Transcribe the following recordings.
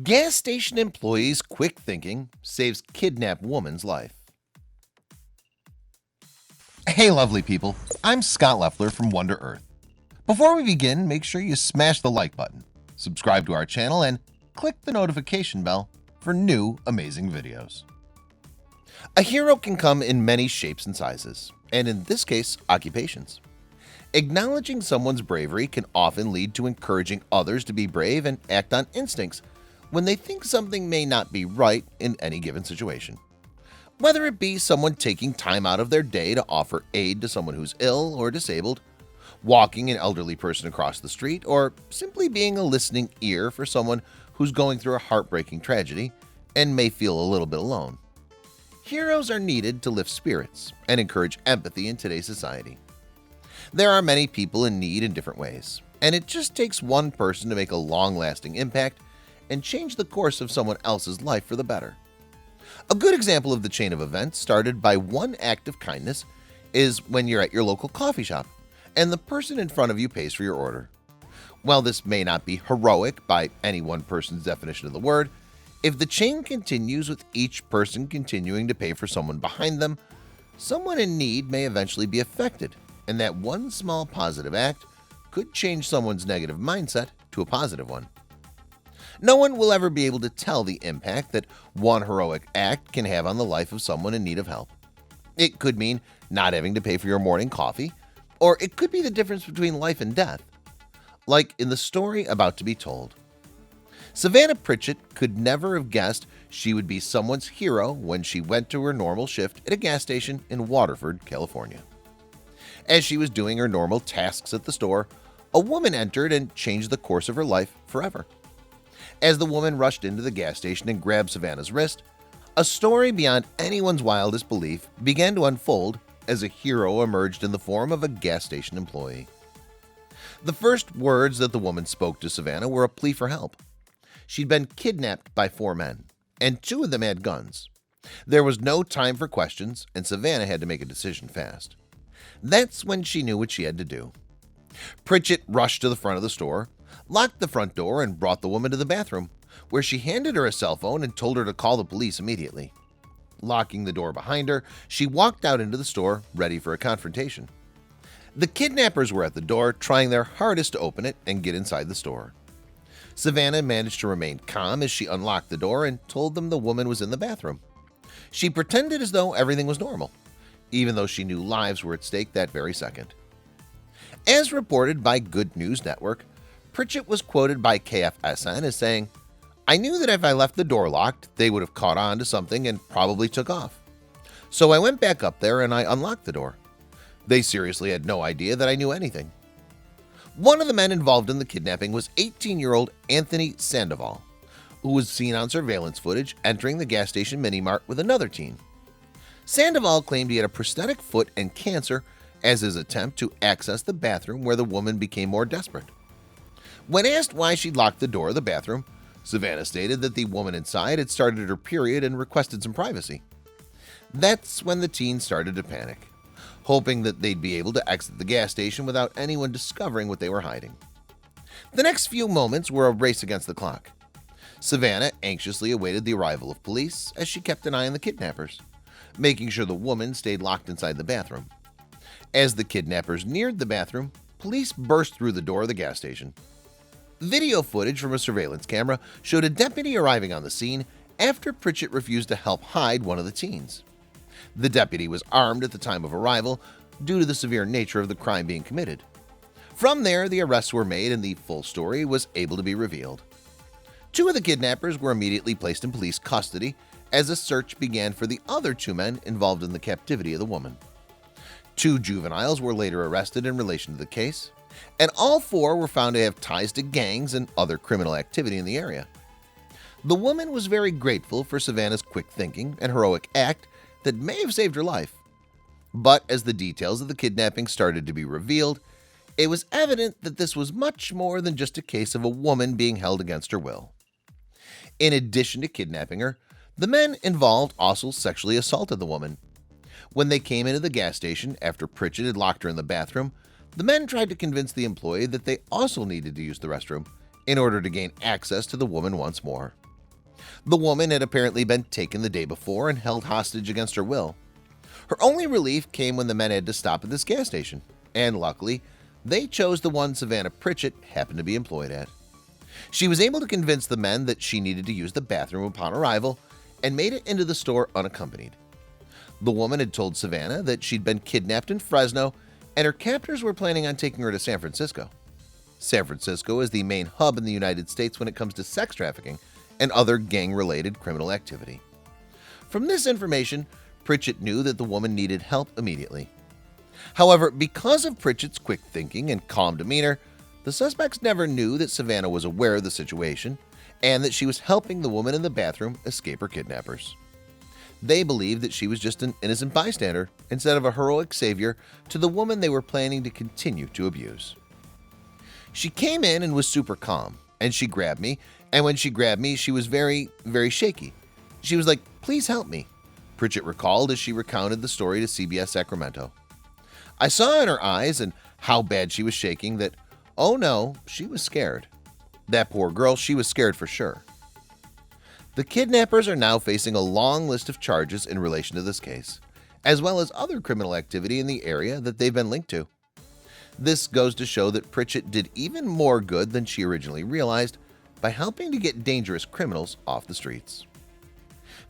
Gas station employees' quick thinking saves kidnapped woman's life. Hey lovely people, I'm Scott Leffler from Wonder Earth. Before we begin, make sure you smash the like button, subscribe to our channel, and click the notification bell for new amazing videos. A hero can come in many shapes and sizes, and in this case, occupations. Acknowledging someone's bravery can often lead to encouraging others to be brave and act on instincts when they think something may not be right in any given situation. Whether it be someone taking time out of their day to offer aid to someone who's ill or disabled, walking an elderly person across the street, or simply being a listening ear for someone who's going through a heartbreaking tragedy and may feel a little bit alone. Heroes are needed to lift spirits and encourage empathy in today's society. There are many people in need in different ways, and it just takes one person to make a long-lasting impact and change the course of someone else's life for the better. A good example of the chain of events started by one act of kindness is when you're at your local coffee shop and the person in front of you pays for your order. While this may not be heroic by any one person's definition of the word, if the chain continues with each person continuing to pay for someone behind them, someone in need may eventually be affected, and that one small positive act could change someone's negative mindset to a positive one. No one will ever be able to tell the impact that one heroic act can have on the life of someone in need of help. It could mean not having to pay for your morning coffee, or it could be the difference between life and death, like in the story about to be told. Savannah Pritchett could never have guessed she would be someone's hero when she went to her normal shift at a gas station in Waterford, California. As she was doing her normal tasks at the store, a woman entered and changed the course of her life forever. As the woman rushed into the gas station and grabbed Savannah's wrist, a story beyond anyone's wildest belief began to unfold as a hero emerged in the form of a gas station employee. The first words that the woman spoke to Savannah were a plea for help. She'd been kidnapped by 4 men, and 2 of them had guns. There was no time for questions, and Savannah had to make a decision fast. That's when she knew what she had to do. Pritchett rushed to the front of the store, locked the front door, and brought the woman to the bathroom, where she handed her a cell phone and told her to call the police immediately. Locking the door behind her, she walked out into the store, ready for a confrontation. The kidnappers were at the door, trying their hardest to open it and get inside the store. Savannah managed to remain calm as she unlocked the door and told them the woman was in the bathroom. She pretended as though everything was normal, even though she knew lives were at stake that very second. As reported by Good News Network, Pritchett was quoted by KFSN as saying, "I knew that if I left the door locked, they would have caught on to something and probably took off. So I went back up there and I unlocked the door. They seriously had no idea that I knew anything." One of the men involved in the kidnapping was 18-year-old Anthony Sandoval, who was seen on surveillance footage entering the gas station mini-mart with another teen. Sandoval claimed he had a prosthetic foot and cancer as his attempt to access the bathroom where the woman became more desperate. When asked why she'd locked the door of the bathroom, Savannah stated that the woman inside had started her period and requested some privacy. That's when the teen started to panic, hoping that they'd be able to exit the gas station without anyone discovering what they were hiding. The next few moments were a race against the clock. Savannah anxiously awaited the arrival of police as she kept an eye on the kidnappers, making sure the woman stayed locked inside the bathroom. As the kidnappers neared the bathroom, police burst through the door of the gas station. Video footage from a surveillance camera showed a deputy arriving on the scene after Pritchett refused to help hide one of the teens. The deputy was armed at the time of arrival due to the severe nature of the crime being committed. From there, the arrests were made and the full story was able to be revealed. 2 of the kidnappers were immediately placed in police custody as a search began for the other 2 men involved in the captivity of the woman. 2 juveniles were later arrested in relation to the case, and all 4 were found to have ties to gangs and other criminal activity in the area. The woman was very grateful for Savannah's quick thinking and heroic act that may have saved her life. But as the details of the kidnapping started to be revealed, it was evident that this was much more than just a case of a woman being held against her will. In addition to kidnapping her, the men involved also sexually assaulted the woman. When they came into the gas station after Pritchett had locked her in the bathroom, the men tried to convince the employee that they also needed to use the restroom in order to gain access to the woman once more. The woman had apparently been taken the day before and held hostage against her will. Her only relief came when the men had to stop at this gas station, and luckily, they chose the one Savannah Pritchett happened to be employed at. She was able to convince the men that she needed to use the bathroom upon arrival and made it into the store unaccompanied. The woman had told Savannah that she'd been kidnapped in Fresno and her captors were planning on taking her to San Francisco. San Francisco is the main hub in the United States when it comes to sex trafficking and other gang-related criminal activity. From this information, Pritchett knew that the woman needed help immediately. However, because of Pritchett's quick thinking and calm demeanor, the suspects never knew that Savannah was aware of the situation and that she was helping the woman in the bathroom escape her kidnappers. They believed that she was just an innocent bystander instead of a heroic savior to the woman they were planning to continue to abuse. She came in and was super calm, and she grabbed me, and when she grabbed me, she was very, very shaky. She was like, "Please help me," Pritchett recalled as she recounted the story to CBS Sacramento. I saw in her eyes and how bad she was shaking that, oh no, she was scared. That poor girl, she was scared for sure. The kidnappers are now facing a long list of charges in relation to this case, as well as other criminal activity in the area that they've been linked to. This goes to show that Pritchett did even more good than she originally realized by helping to get dangerous criminals off the streets.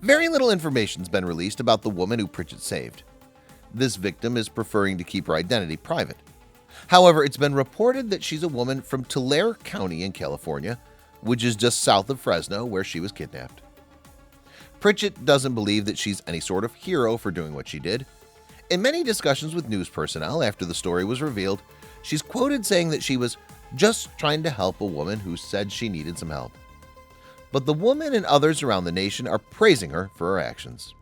Very little information has been released about the woman who Pritchett saved. This victim is preferring to keep her identity private. However, it's been reported that she's a woman from Tulare County in California, which is just south of Fresno where she was kidnapped. Pritchett doesn't believe that she's any sort of hero for doing what she did. In many discussions with news personnel after the story was revealed, she's quoted saying that she was just trying to help a woman who said she needed some help. But the woman and others around the nation are praising her for her actions.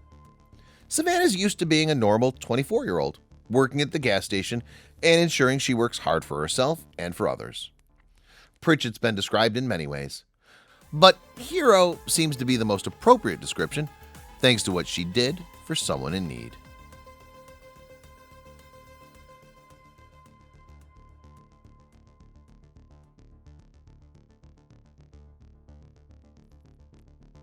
Savannah's used to being a normal 24-year-old, working at the gas station and ensuring she works hard for herself and for others. Pritchett's been described in many ways, but hero seems to be the most appropriate description thanks to what she did for someone in need.